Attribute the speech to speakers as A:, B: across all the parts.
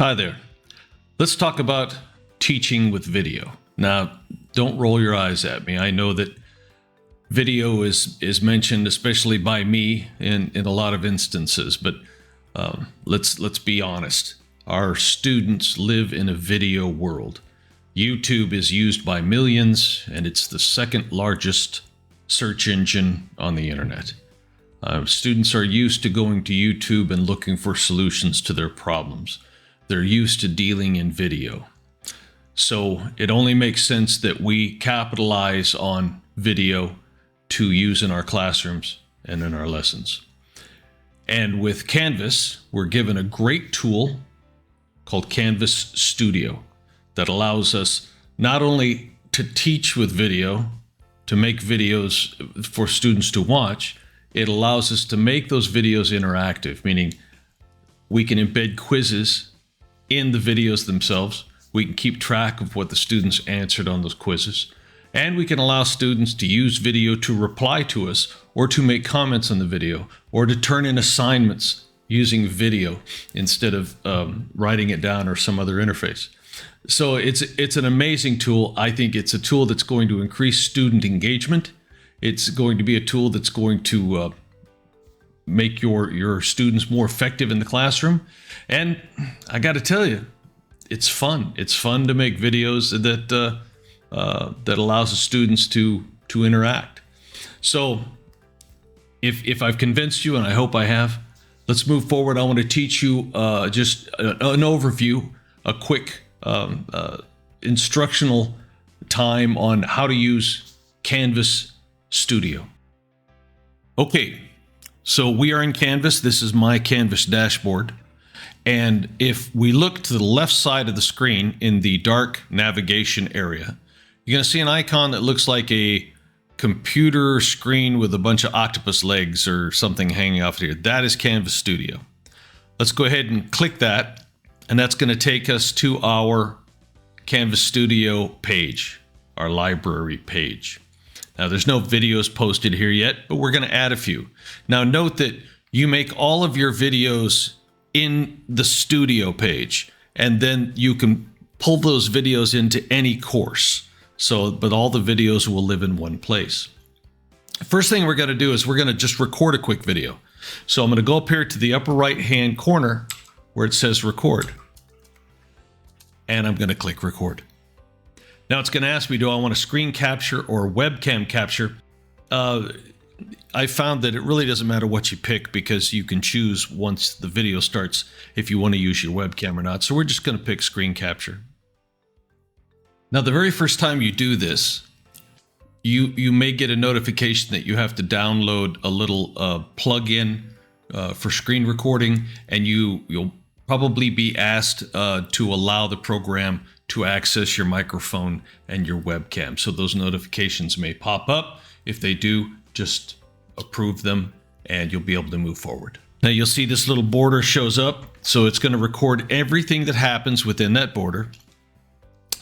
A: Hi there. Let's talk about teaching with video. Now, don't roll your eyes at me. I know that video is mentioned, especially by me, in a lot of instances. But let's be honest. Our students live in a video world. YouTube is used by millions, and it's the second largest search engine on the internet. Students are used to going to YouTube and looking for solutions to their problems. They're used to dealing in video. So it only makes sense that we capitalize on video to use in our classrooms and in our lessons. And with Canvas, we're given a great tool called Canvas Studio that allows us not only to teach with video, to make videos for students to watch, it allows us to make those videos interactive, meaning we can embed quizzes in the videos themselves. We can keep track of what the students answered on those quizzes. And we can allow students to use video to reply to us, or to make comments on the video, or to turn in assignments using video instead of writing it down or some other interface. So it's an amazing tool. I think it's a tool that's going to increase student engagement. It's going to be a tool that's going to make your students more effective in the classroom. And I got to tell you, it's fun. It's fun to make videos that allows the students to interact. So if I've convinced you, and I hope I have, let's move forward. I want to teach you just an overview, a quick instructional time on how to use Canvas Studio. Okay, so we are in Canvas. This is my Canvas dashboard. And if we look to the left side of the screen in the dark navigation area, you're going to see an icon that looks like a computer screen with a bunch of octopus legs or something hanging off here. That is Canvas Studio. Let's go ahead and click that, and that's going to take us to our Canvas Studio page, our library page. Now, there's no videos posted here yet, but we're going to add a few. Now, note that you make all of your videos in the Studio page, and then you can pull those videos into any course. But all the videos will live in one place. First thing we're going to do is we're going to just record a quick video. So I'm going to go up here to the upper right-hand corner where it says record. And I'm going to click record. Now it's going to ask me, do I want a screen capture or webcam capture? I found that it really doesn't matter what you pick, because you can choose once the video starts if you want to use your webcam or not. So we're just going to pick screen capture. Now, the very first time you do this, you may get a notification that you have to download a little plug-in for screen recording, and you'll probably be asked to allow the program to access your microphone and your webcam. So those notifications may pop up. If they do, just approve them and you'll be able to move forward. Now you'll see this little border shows up. So it's going to record everything that happens within that border.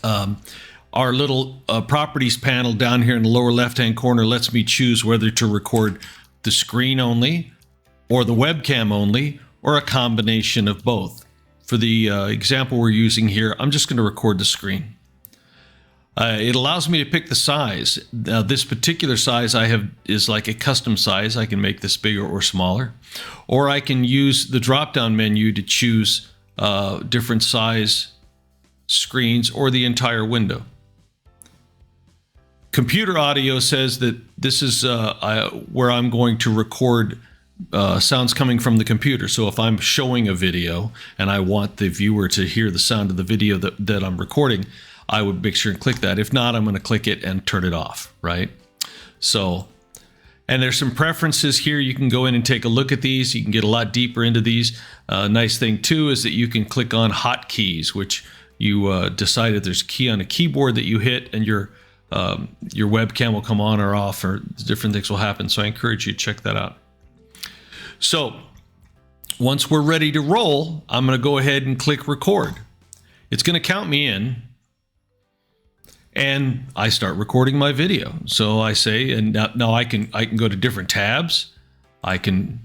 A: Our little properties panel down here in the lower left-hand corner lets me choose whether to record the screen only, or the webcam only, or a combination of both. For the example we're using here, I'm just going to record the screen. It allows me to pick the size. Now, this particular size I have is like a custom size. I can make this bigger or smaller. Or I can use the drop-down menu to choose different size screens or the entire window. Computer audio says that this is where I'm going to record sounds coming from the computer. So if I'm showing a video and I want the viewer to hear the sound of the video that I'm recording, I would make sure and click that. If not, I'm going to click it and turn it off, right? So, and there's some preferences here. You can go in and take a look at these. You can get a lot deeper into these. Nice thing too is that you can click on hotkeys, which you decide if there's a key on a keyboard that you hit, and your webcam will come on or off, or different things will happen. So I encourage you to check that out. So once we're ready to roll, I'm going to go ahead and click record. It's going to count me in, and I start recording my video. So I say, and now I can go to different tabs. I can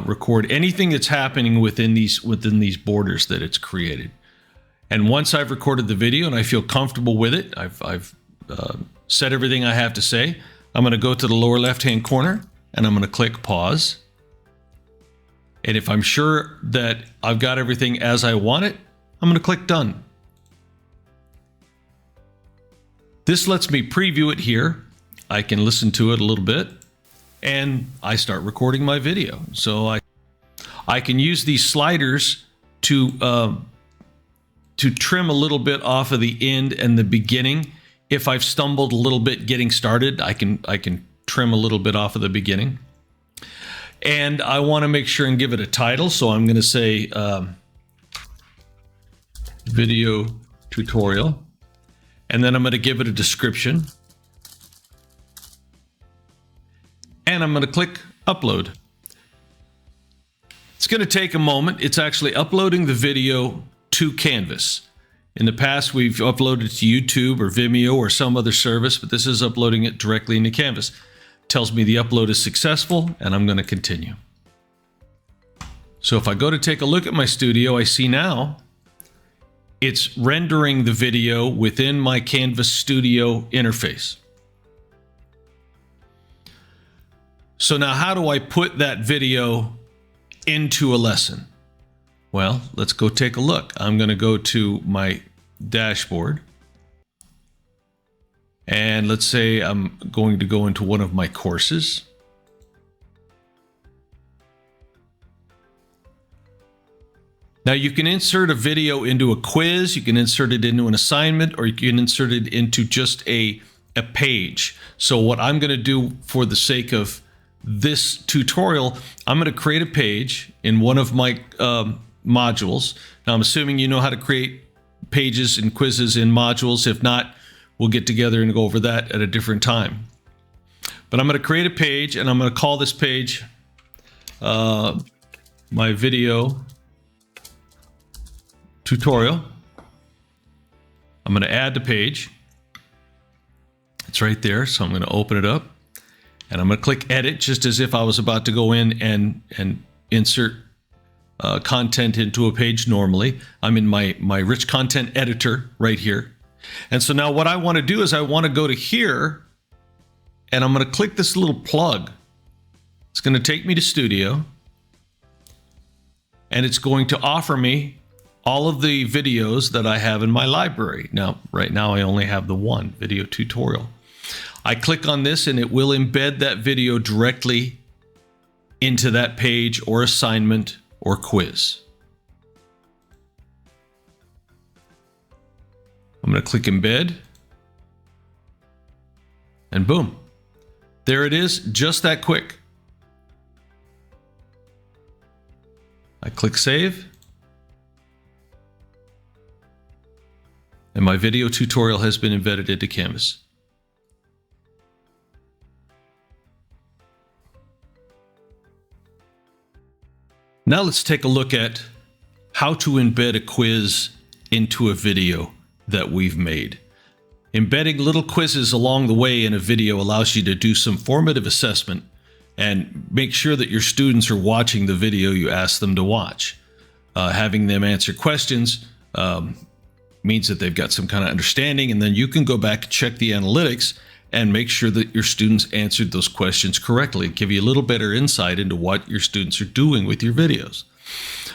A: record anything that's happening within these borders that it's created. And once I've recorded the video and I feel comfortable with it, I've said everything I have to say, I'm going to go to the lower left-hand corner and I'm going to click pause. And if I'm sure that I've got everything as I want it, I'm going to click done. This lets me preview it here. I can listen to it a little bit and I start recording my video. So I can use these sliders to trim a little bit off of the end and the beginning. If I've stumbled a little bit getting started, I can trim a little bit off of the beginning. And I want to make sure and give it a title. So I'm going to say video tutorial. And then I'm going to give it a description. And I'm going to click upload. It's going to take a moment. It's actually uploading the video to Canvas. In the past, we've uploaded to YouTube or Vimeo or some other service, but this is uploading it directly into Canvas. It tells me the upload is successful, and I'm going to continue. So if I go to take a look at my studio, I see now it's rendering the video within my Canvas Studio interface. So now how do I put that video into a lesson? Well, let's go take a look. I'm going to go to my dashboard. And let's say I'm going to go into one of my courses. Now you can insert a video into a quiz, you can insert it into an assignment, or you can insert it into just a page. So what I'm going to do for the sake of this tutorial, I'm going to create a page in one of my modules. Now I'm assuming you know how to create pages and quizzes in modules. If not, we'll get together and go over that at a different time. But I'm going to create a page and I'm going to call this page my video tutorial. I'm going to add the page. It's right there, so I'm going to open it up and I'm going to click edit just as if I was about to go in and insert content into a page normally. I'm in my rich content editor right here. And so now what I want to do is I want to go to here and I'm going to click this little plug. It's going to take me to Studio and it's going to offer me all of the videos that I have in my library. Now, right now I only have the one video tutorial. I click on this and it will embed that video directly into that page or assignment or quiz. I'm going to click embed and boom, there it is, just that quick. I click save and my video tutorial has been embedded into Canvas. Now let's take a look at how to embed a quiz into a video that we've made. Embedding little quizzes along the way in a video allows you to do some formative assessment and make sure that your students are watching the video you ask them to watch. Having them answer questions means that they've got some kind of understanding, and then you can go back and check the analytics and make sure that your students answered those questions correctly. Give you a little better insight into what your students are doing with your videos.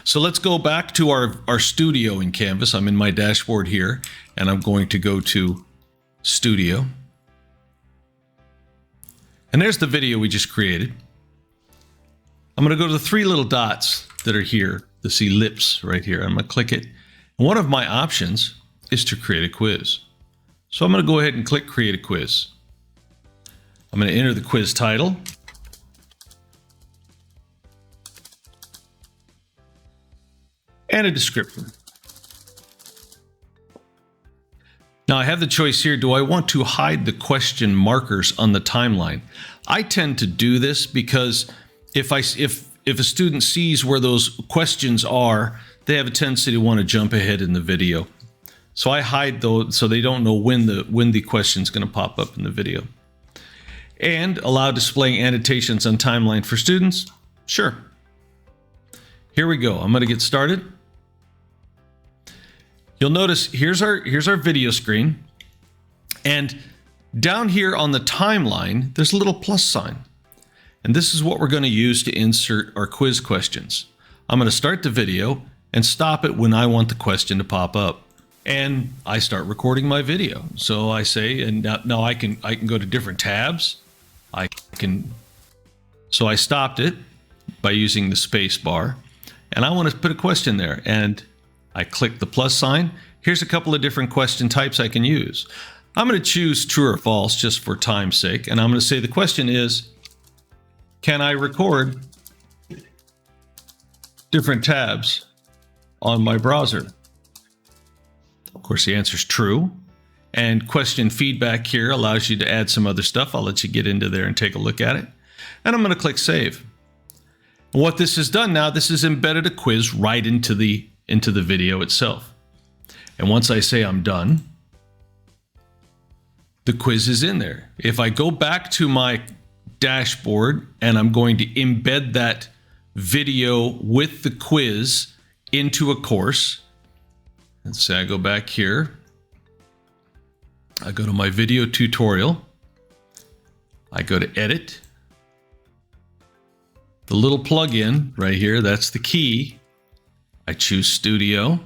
A: So let's go back to our studio in Canvas. I'm in my dashboard here, and I'm going to go to Studio. And there's the video we just created. I'm going to go to the three little dots that are here, this ellipse right here. I'm going to click it. And one of my options is to create a quiz. So I'm going to go ahead and click Create a Quiz. I'm going to enter the quiz title. And a description. Now I have the choice here. Do I want to hide the question markers on the timeline? I tend to do this because if a student sees where those questions are, they have a tendency to want to jump ahead in the video. So I hide those so they don't know when the question is going to pop up in the video. And allow displaying annotations on timeline for students. Sure, here we go. I'm going to get started. You'll notice here's our video screen, and down here on the timeline, there's a little plus sign. And this is what we're going to use to insert our quiz questions. I'm going to start the video and stop it when I want the question to pop up. And I start recording my video. So I say, and now I can go to different tabs. So I stopped it by using the space bar, and I want to put a question there, and I click the plus sign. Here's a couple of different question types I can use. I'm going to choose true or false just for time's sake, and I'm going to say the question is, can I record different tabs on my browser? Of course, the answer is true. And question feedback here allows you to add some other stuff. I'll let you get into there and take a look at it. And I'm going to click save. And what this has done now, this has embedded a quiz right into the video itself. And once I say I'm done, the quiz is in there. If I go back to my dashboard and I'm going to embed that video with the quiz into a course, let's say I go back here, I go to my video tutorial, I go to edit, the little plugin right here, that's the key. I choose studio.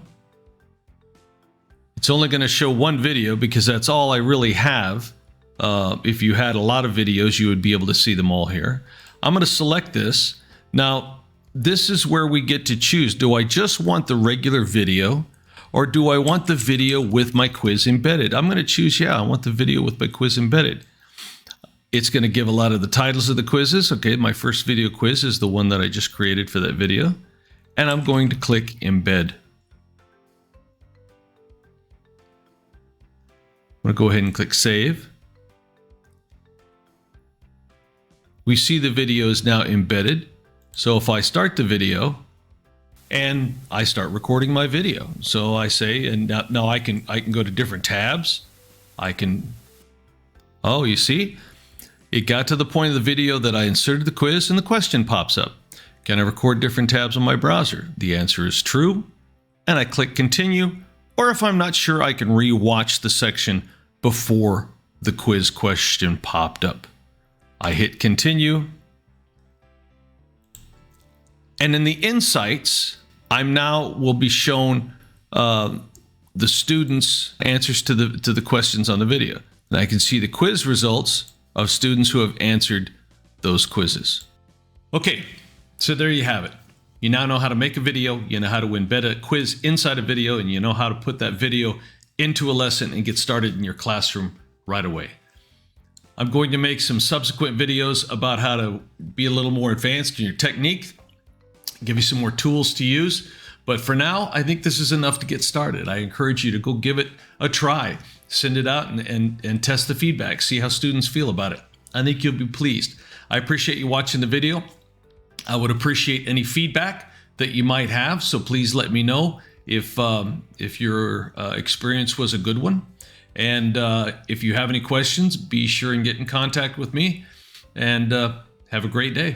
A: It's only going to show one video because that's all I really have. If you had a lot of videos, you would be able to see them all here. I'm going to select this. Now, this is where we get to choose. Do I just want the regular video, or do I want the video with my quiz embedded? I'm going to choose, yeah, I want the video with my quiz embedded. It's going to give a lot of the titles of the quizzes. Okay, my first video quiz is the one that I just created for that video. And I'm going to click embed. I'm going to go ahead and click save. We see the video is now embedded. So if I start the video and I start recording my video, so I say, and now I can go to different tabs. Oh, you see, it got to the point of the video that I inserted the quiz and the question pops up. Can I record different tabs on my browser? The answer is true. And I click continue. Or if I'm not sure, I can re-watch the section before the quiz question popped up. I hit continue. And in the insights, I'm now will be shown the students' answers to the questions on the video. And I can see the quiz results of students who have answered those quizzes. Okay, so there you have it. You now know how to make a video, you know how to embed a quiz inside a video, and you know how to put that video into a lesson and get started in your classroom right away. I'm going to make some subsequent videos about how to be a little more advanced in your technique, give you some more tools to use. But for now, I think this is enough to get started. I encourage you to go give it a try. Send it out and test the feedback. See how students feel about it. I think you'll be pleased. I appreciate you watching the video. I would appreciate any feedback that you might have. So please let me know if your experience was a good one. And if you have any questions, be sure and get in contact with me. And have a great day.